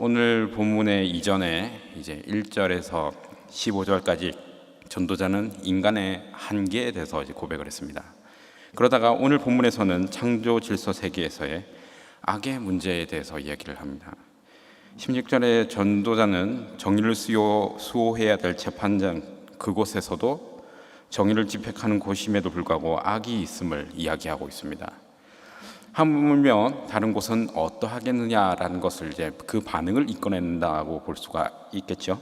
오늘 본문의 이전에 이제 1절에서 15절까지 전도자는 인간의 한계에 대해서 이제 고백을 했습니다. 그러다가 오늘 본문에서는 창조 질서 세계에서의 악의 문제에 대해서 이야기를 합니다. 16절에 전도자는 정의를 수호해야 될 재판장 그곳에서도 정의를 집행하는 곳임에도 불구하고 악이 있음을 이야기하고 있습니다. 하물며 다른 곳은 어떠하겠느냐라는 것을 이제 그 반응을 이끌어낸다고 볼 수가 있겠죠.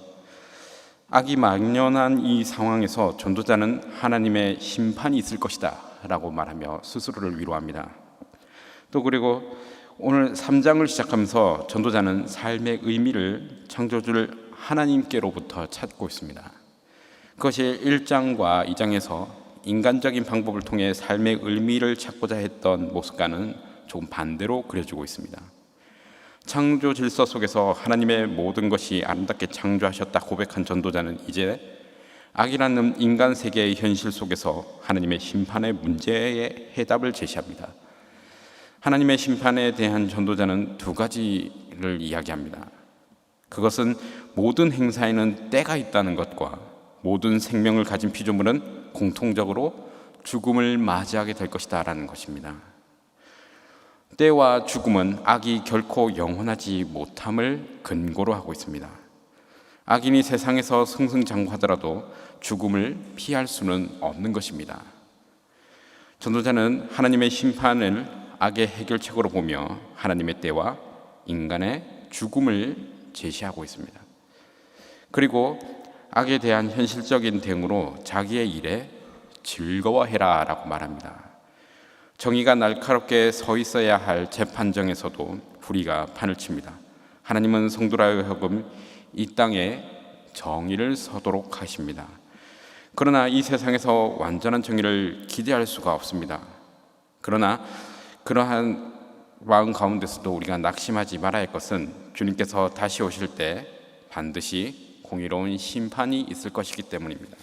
악이 만연한 이 상황에서 전도자는 하나님의 심판이 있을 것이다 라고 말하며 스스로를 위로합니다. 또 그리고 오늘 3장을 시작하면서 전도자는 삶의 의미를 창조주 하나님께로부터 찾고 있습니다. 그것이 1장과 2장에서 인간적인 방법을 통해 삶의 의미를 찾고자 했던 모습과는 조금 반대로 그려지고 있습니다. 창조 질서 속에서 하나님의 모든 것이 아름답게 창조하셨다 고백한 전도자는 이제 악이라는 인간 세계의 현실 속에서 하나님의 심판의 문제에 해답을 제시합니다. 하나님의 심판에 대한 전도자는 두 가지를 이야기합니다. 그것은 모든 행사에는 때가 있다는 것과 모든 생명을 가진 피조물은 공통적으로 죽음을 맞이하게 될 것이다 라는 것입니다. 때와 죽음은 악이 결코 영원하지 못함을 근거로 하고 있습니다. 악인이 세상에서 승승장구하더라도 죽음을 피할 수는 없는 것입니다. 전도자는 하나님의 심판을 악의 해결책으로 보며 하나님의 때와 인간의 죽음을 제시하고 있습니다. 그리고 악에 대한 현실적인 대응으로 자기의 일에 즐거워해라 라고 말합니다. 정의가 날카롭게 서 있어야 할 재판정에서도 불의가 판을 칩니다. 하나님은 성도라여 하여금 이 땅에 정의를 서도록 하십니다. 그러나 이 세상에서 완전한 정의를 기대할 수가 없습니다. 그러나 그러한 마음 가운데서도 우리가 낙심하지 말아야 할 것은 주님께서 다시 오실 때 반드시 공의로운 심판이 있을 것이기 때문입니다.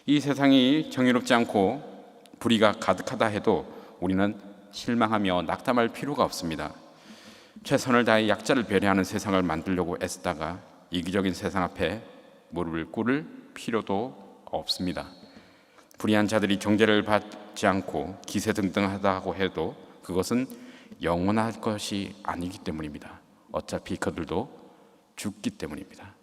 이 세상이 정의롭지 않고 불의가 가득하다 해도 우리는 실망하며 낙담할 필요가 없습니다. 최선을 다해 약자를 배려하는 세상을 만들려고 애쓰다가 이기적인 세상 앞에 무릎을 꿇을 필요도 없습니다. 불의한 자들이 정죄를 받지 않고 기세등등하다고 해도 그것은 영원할 것이 아니기 때문입니다. 어차피 그들도 죽기 때문입니다.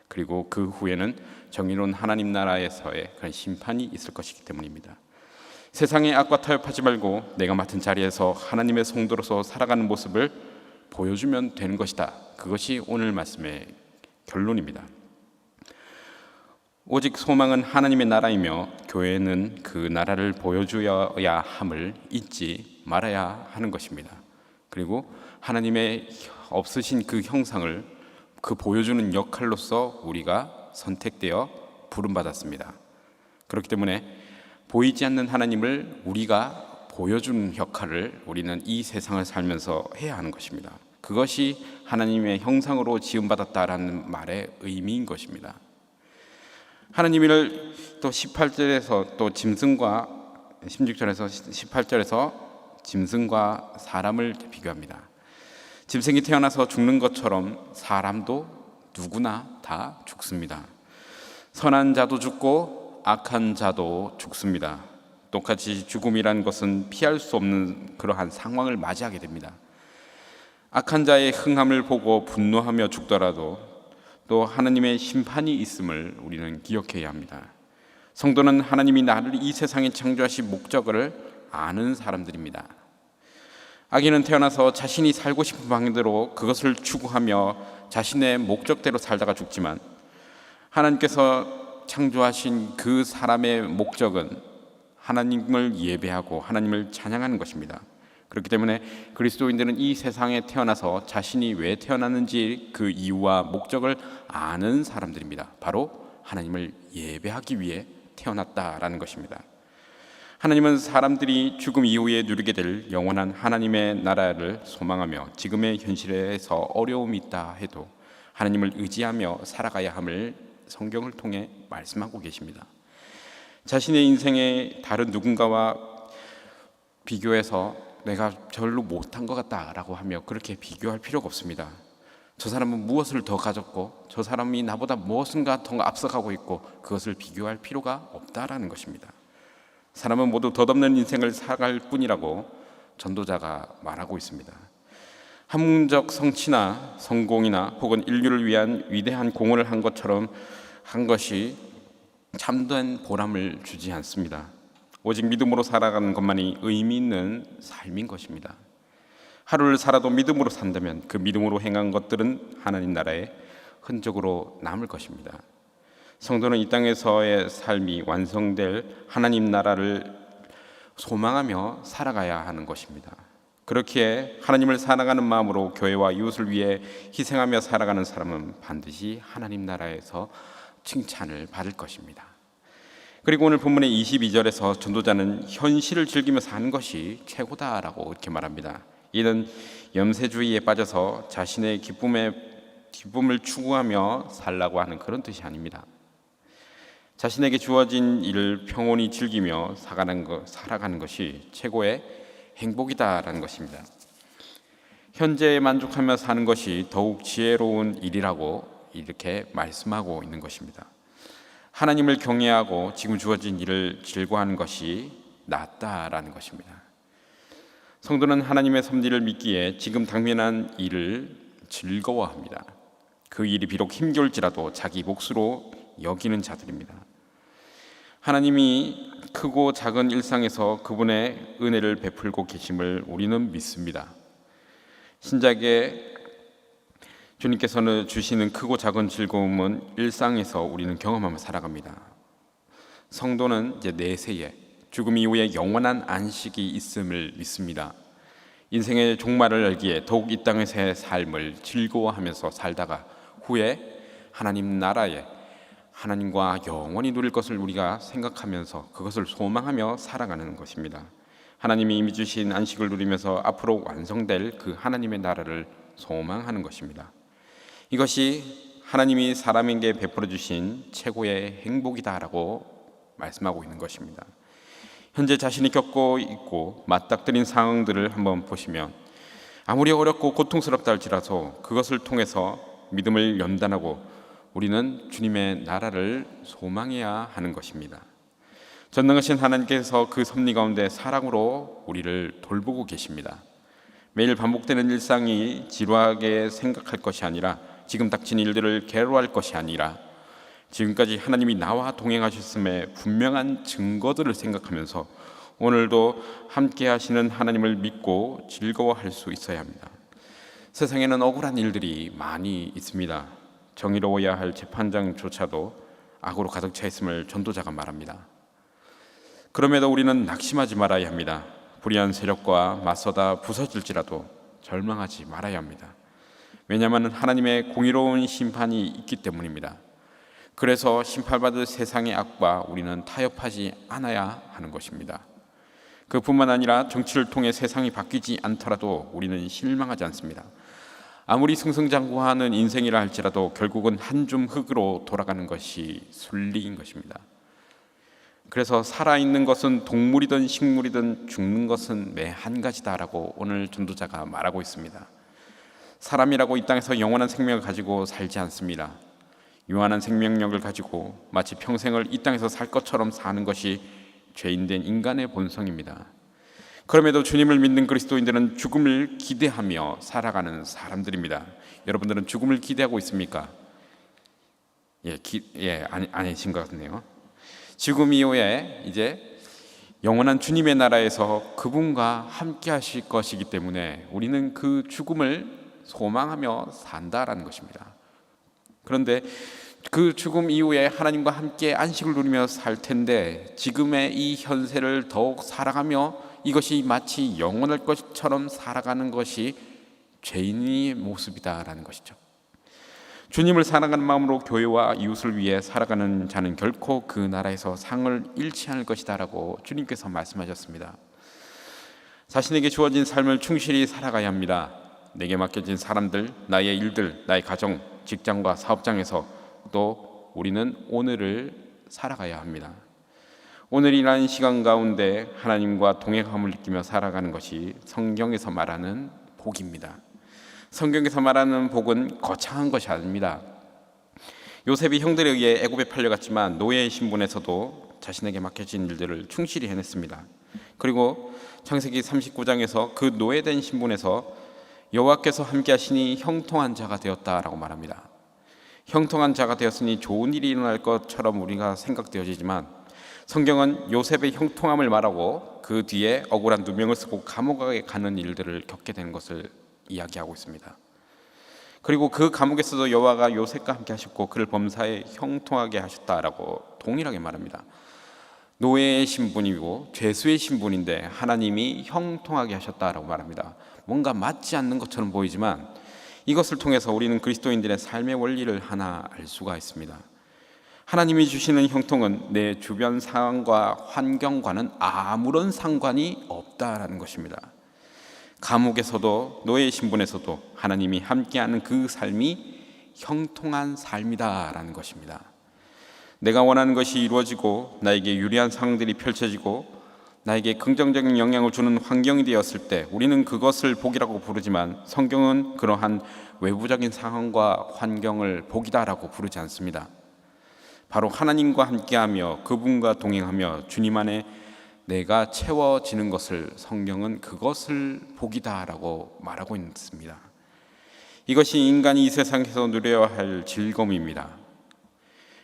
그리고 그 후에는 정의로운 하나님 나라에서의 그런 심판이 있을 것이기 때문입니다. 세상의 악과 타협하지 말고 내가 맡은 자리에서 하나님의 성도로서 살아가는 모습을 보여주면 되는 것이다. 그것이 오늘 말씀의 결론입니다. 오직 소망은 하나님의 나라이며 교회는 그 나라를 보여줘야 함을 잊지 말아야 하는 것입니다. 그리고 하나님의 없으신 그 형상을 그 보여주는 역할로서 우리가 선택되어 부름받았습니다. 그렇기 때문에 보이지 않는 하나님을 우리가 보여주는 역할을 우리는 이 세상을 살면서 해야 하는 것입니다. 그것이 하나님의 형상으로 지음받았다라는 말의 의미인 것입니다. 하나님을 또 18절에서 또 짐승과 16절에서 18절에서 짐승과 사람을 비교합니다. 짐승이 태어나서 죽는 것처럼 사람도 누구나 다 죽습니다. 선한 자도 죽고 악한 자도 죽습니다. 똑같이 죽음이란 것은 피할 수 없는 그러한 상황을 맞이하게 됩니다. 악한 자의 흥함을 보고 분노하며 죽더라도 또 하나님의 심판이 있음을 우리는 기억해야 합니다. 성도는 하나님이 나를 이 세상에 창조하신 목적을 아는 사람들입니다. 악인은 태어나서 자신이 살고 싶은 방대로 그것을 추구하며 자신의 목적대로 살다가 죽지만 하나님께서 창조하신 그 사람의 목적은 하나님을 예배하고 하나님을 찬양하는 것입니다. 그렇기 때문에 그리스도인들은 이 세상에 태어나서 자신이 왜 태어났는지 그 이유와 목적을 아는 사람들입니다. 바로 하나님을 예배하기 위해 태어났다라는 것입니다. 하나님은 사람들이 죽음 이후에 누리게 될 영원한 하나님의 나라를 소망하며 지금의 현실에서 어려움이 있다 해도 하나님을 의지하며 살아가야 함을 성경을 통해 말씀하고 계십니다. 자신의 인생에 다른 누군가와 비교해서 내가 별로 못한 것 같다라고 하며 그렇게 비교할 필요가 없습니다. 저 사람은 무엇을 더 가졌고 저 사람이 나보다 무엇인가 더 앞서가고 있고 그것을 비교할 필요가 없다라는 것입니다. 사람은 모두 덧없는 인생을 살아갈 뿐이라고 전도자가 말하고 있습니다. 학문적 성취나 성공이나 혹은 인류를 위한 위대한 공헌을 한 것처럼 한 것이 참된 보람을 주지 않습니다. 오직 믿음으로 살아가는 것만이 의미 있는 삶인 것입니다. 하루를 살아도 믿음으로 산다면 그 믿음으로 행한 것들은 하나님 나라의 흔적으로 남을 것입니다. 성도는 이 땅에서의 삶이 완성될 하나님 나라를 소망하며 살아가야 하는 것입니다. 그렇기에 하나님을 사랑하는 마음으로 교회와 이웃을 위해 희생하며 살아가는 사람은 반드시 하나님 나라에서 칭찬을 받을 것입니다. 그리고 오늘 본문의 22절에서 전도자는 현실을 즐기며 사는 것이 최고다라고 이렇게 말합니다. 이는 염세주의에 빠져서 자신의 기쁨을 추구하며 살라고 하는 그런 뜻이 아닙니다. 자신에게 주어진 일을 평온히 즐기며 살아가는 것이 최고의 행복이다라는 것입니다. 현재에 만족하며 사는 것이 더욱 지혜로운 일이라고 이렇게 말씀하고 있는 것입니다. 하나님을 경외하고 지금 주어진 일을 즐거워하는 것이 낫다라는 것입니다. 성도는 하나님의 섭리를 믿기에 지금 당면한 일을 즐거워합니다. 그 일이 비록 힘겨울지라도 자기 몫으로 여기는 자들입니다. 하나님이 크고 작은 일상에서 그분의 은혜를 베풀고 계심을 우리는 믿습니다. 신작에 주님께서는 주시는 크고 작은 즐거움은 일상에서 우리는 경험하며 살아갑니다. 성도는 이제 내세에 죽음 이후에 영원한 안식이 있음을 믿습니다. 인생의 종말을 알기에 더욱 이 땅에서의 삶을 즐거워하면서 살다가 후에 하나님 나라에 하나님과 영원히 누릴 것을 우리가 생각하면서 그것을 소망하며 살아가는 것입니다. 하나님이 이미 주신 안식을 누리면서 앞으로 완성될 그 하나님의 나라를 소망하는 것입니다. 이것이 하나님이 사람에게 베풀어 주신 최고의 행복이다라고 말씀하고 있는 것입니다. 현재 자신이 겪고 있고 맞닥뜨린 상황들을 한번 보시면 아무리 어렵고 고통스럽다 할지라도 그것을 통해서 믿음을 연단하고 우리는 주님의 나라를 소망해야 하는 것입니다. 전능하신 하나님께서 그 섭리 가운데 사랑으로 우리를 돌보고 계십니다. 매일 반복되는 일상이 지루하게 생각할 것이 아니라 지금 닥친 일들을 괴로워할 것이 아니라 지금까지 하나님이 나와 동행하셨음의 분명한 증거들을 생각하면서 오늘도 함께 하시는 하나님을 믿고 즐거워할 수 있어야 합니다. 세상에는 억울한 일들이 많이 있습니다. 정의로워야 할 재판장조차도 악으로 가득 차 있음을 전도자가 말합니다. 그럼에도 우리는 낙심하지 말아야 합니다. 불의한 세력과 맞서다 부서질지라도 절망하지 말아야 합니다. 왜냐하면 하나님의 공의로운 심판이 있기 때문입니다. 그래서 심판받을 세상의 악과 우리는 타협하지 않아야 하는 것입니다. 그뿐만 아니라 정치를 통해 세상이 바뀌지 않더라도 우리는 실망하지 않습니다. 아무리 승승장구하는 인생이라 할지라도 결국은 한 줌 흙으로 돌아가는 것이 순리인 것입니다. 그래서 살아있는 것은 동물이든 식물이든 죽는 것은 매 한 가지다라고 오늘 전도자가 말하고 있습니다. 사람이라고 이 땅에서 영원한 생명을 가지고 살지 않습니다. 유한한 생명력을 가지고 마치 평생을 이 땅에서 살 것처럼 사는 것이 죄인된 인간의 본성입니다. 그럼에도 주님을 믿는 그리스도인들은 죽음을 기대하며 살아가는 사람들입니다. 여러분들은 죽음을 기대하고 있습니까? 아니신 것 같네요. 죽음 이후에 이제 영원한 주님의 나라에서 그분과 함께 하실 것이기 때문에 우리는 그 죽음을 소망하며 산다라는 것입니다. 그런데 그 죽음 이후에 하나님과 함께 안식을 누리며 살 텐데 지금의 이 현세를 더욱 살아가며 이것이 마치 영원할 것처럼 살아가는 것이 죄인의 모습이다라는 것이죠. 주님을 사랑하는 마음으로 교회와 이웃을 위해 살아가는 자는 결코 그 나라에서 상을 잃지 않을 것이다라고 주님께서 말씀하셨습니다. 자신에게 주어진 삶을 충실히 살아가야 합니다. 내게 맡겨진 사람들, 나의 일들, 나의 가정, 직장과 사업장에서 또 우리는 오늘을 살아가야 합니다. 오늘이라는 시간 가운데 하나님과 동행함을 느끼며 살아가는 것이 성경에서 말하는 복입니다. 성경에서 말하는 복은 거창한 것이 아닙니다. 요셉이 형들에 의해 애굽에 팔려갔지만 노예의 신분에서도 자신에게 맡겨진 일들을 충실히 해냈습니다. 그리고 창세기 39장에서 그 노예된 신분에서 여호와께서 함께 하시니 형통한 자가 되었다라고 말합니다. 형통한 자가 되었으니 좋은 일이 일어날 것처럼 우리가 생각되어지지만 성경은 요셉의 형통함을 말하고 그 뒤에 억울한 누명을 쓰고 감옥에 가는 일들을 겪게 되는 것을 이야기하고 있습니다. 그리고 그 감옥에서도 여호와가 요셉과 함께 하셨고 그를 범사에 형통하게 하셨다라고 동일하게 말합니다. 노예의 신분이고 죄수의 신분인데 하나님이 형통하게 하셨다라고 말합니다. 뭔가 맞지 않는 것처럼 보이지만 이것을 통해서 우리는 그리스도인들의 삶의 원리를 하나 알 수가 있습니다. 하나님이 주시는 형통은 내 주변 상황과 환경과는 아무런 상관이 없다라는 것입니다. 감옥에서도 노예의 신분에서도 하나님이 함께하는 그 삶이 형통한 삶이다라는 것입니다. 내가 원하는 것이 이루어지고 나에게 유리한 상황들이 펼쳐지고 나에게 긍정적인 영향을 주는 환경이 되었을 때 우리는 그것을 복이라고 부르지만 성경은 그러한 외부적인 상황과 환경을 복이다라고 부르지 않습니다. 바로 하나님과 함께하며 그분과 동행하며 주님 안에 내가 채워지는 것을 성경은 그것을 복이다라고 말하고 있습니다. 이것이 인간이 이 세상에서 누려야 할 즐거움입니다.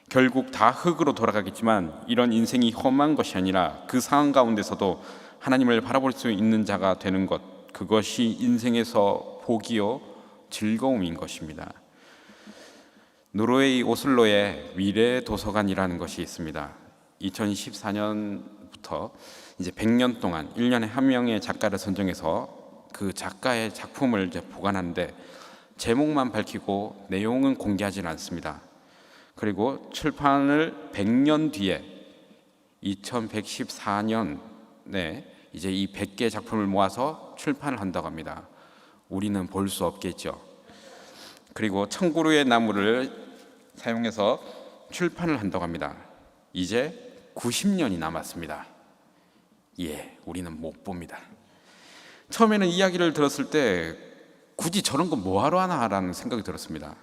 결국 다 흙으로 돌아가겠지만 이런 인생이 험한 것이 아니라 그 상황 가운데서도 하나님을 바라볼 수 있는 자가 되는 것, 그것이 인생에서 복이요 즐거움인 것입니다. 노르웨이 오슬로에 미래 도서관이라는 것이 있습니다. 2014년부터 이제 100년 동안 1년에 한 명의 작가를 선정해서 그 작가의 작품을 이제 보관하는데 제목만 밝히고 내용은 공개하지는 않습니다. 그리고 출판을 100년 뒤에 2114년에 이제 이 100개 작품을 모아서 출판을 한다고 합니다. 우리는 볼 수 없겠죠. 그리고 청구루의 나무를 사용해서 출판을 한다고 합니다. 이제 90년이 남았습니다. 우리는 못 봅니다. 처음에는 이야기를 들었을 때 굳이 저런 거 뭐하러 하나라는 생각이 들었습니다.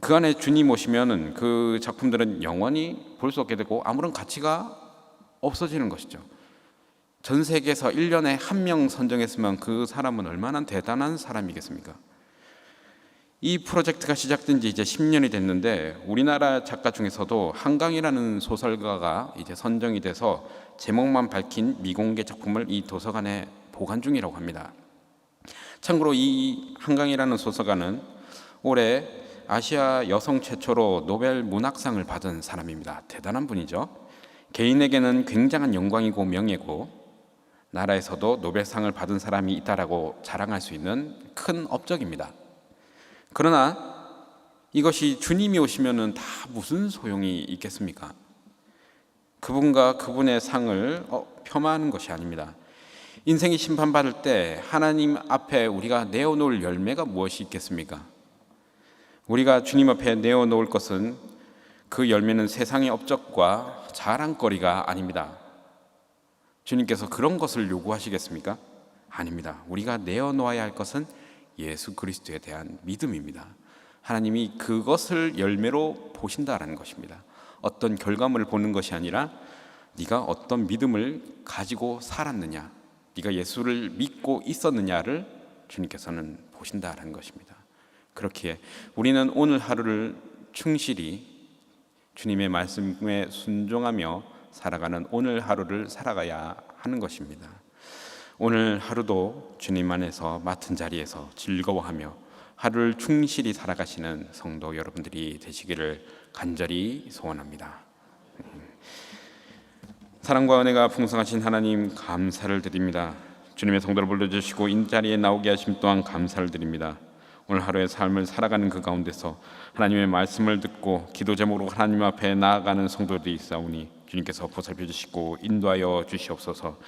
그 안에 주님 오시면은 그 작품들은 영원히 볼 수 없게 되고 아무런 가치가 없어지는 것이죠. 전 세계에서 1년에 한 명 선정했으면 그 사람은 얼마나 대단한 사람이겠습니까? 이 프로젝트가 시작된 지 이제 10년이 됐는데 우리나라 작가 중에서도 한강이라는 소설가가 이제 선정이 돼서 제목만 밝힌 미공개 작품을 이 도서관에 보관 중이라고 합니다. 참고로 이 한강이라는 소설가는 올해 아시아 여성 최초로 노벨 문학상을 받은 사람입니다. 대단한 분이죠. 개인에게는 굉장한 영광이고 명예고 나라에서도 노벨상을 받은 사람이 있다라고 자랑할 수 있는 큰 업적입니다. 그러나 이것이 주님이 오시면은 다 무슨 소용이 있겠습니까? 그분과 그분의 상을 폄하하는 것이 아닙니다. 인생이 심판받을 때 하나님 앞에 우리가 내어놓을 열매가 무엇이 있겠습니까? 우리가 주님 앞에 내어놓을 것은 그 열매는 세상의 업적과 자랑거리가 아닙니다. 주님께서 그런 것을 요구하시겠습니까? 아닙니다. 우리가 내어놓아야 할 것은 예수 그리스도에 대한 믿음입니다. 하나님이 그것을 열매로 보신다라는 것입니다. 어떤 결과물을 보는 것이 아니라 네가 어떤 믿음을 가지고 살았느냐, 네가 예수를 믿고 있었느냐를 주님께서는 보신다라는 것입니다. 그렇기에 우리는 오늘 하루를 충실히 주님의 말씀에 순종하며 살아가는 오늘 하루를 살아가야 하는 것입니다. 오늘 하루도 주님 안에서 맡은 자리에서 즐거워하며 하루를 충실히 살아가시는 성도 여러분들이 되시기를 간절히 소원합니다. 사랑과 은혜가 풍성하신 하나님 감사를 드립니다. 주님의 성도를 불러주시고 이 자리에 나오게 하심 또한 감사를 드립니다. 오늘 하루의 삶을 살아가는 그 가운데서 하나님의 말씀을 듣고 기도 제목으로 하나님 앞에 나아가는 성도들이 있사오니 주님께서 보살펴 주시고 인도하여 주시옵소서.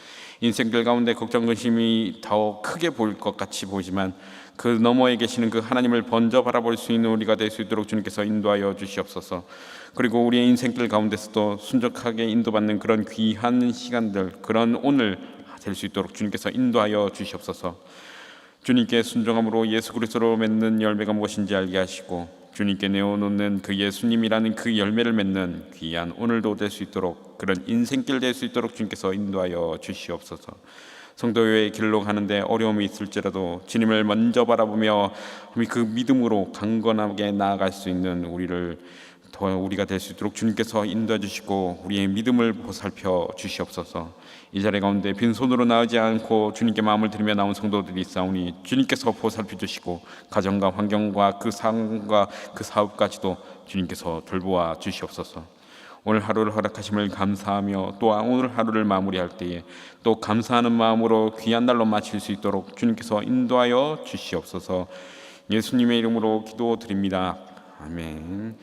인생들 가운데 걱정 근심이 더 크게 보일 것 같이 보이지만 그 너머에 계시는 그 하나님을 먼저 바라볼 수 있는 우리가 될 수 있도록 주님께서 인도하여 주시옵소서. 그리고 우리의 인생들 가운데서도 순적하게 인도받는 그런 귀한 시간들, 그런 오늘 될 수 있도록 주님께서 인도하여 주시옵소서. 주님께 순종함으로 예수 그리스도로 맺는 열매가 무엇인지 알게 하시고 주님께 내어놓는 그 예수님이라는 그 열매를 맺는 귀한 오늘도 될 수 있도록 그런 인생길 될 수 있도록 주님께서 인도하여 주시옵소서. 성도의 길로 가는데 어려움이 있을지라도 주님을 먼저 바라보며 그 믿음으로 강건하게 나아갈 수 있는 우리가 될 수 있도록 주님께서 인도해 주시고 우리의 믿음을 보살펴 주시옵소서. 이 자리 가운데 빈손으로 나오지 않고 주님께 마음을 드리며 나온 성도들이 있사오니 주님께서 보살펴 주시고 가정과 환경과 그 상황과 그 사업까지도 주님께서 돌보아 주시옵소서. 오늘 하루를 허락하심을 감사하며 또한 오늘 하루를 마무리할 때에 또 감사하는 마음으로 귀한 날로 마칠 수 있도록 주님께서 인도하여 주시옵소서. 예수님의 이름으로 기도드립니다. 아멘.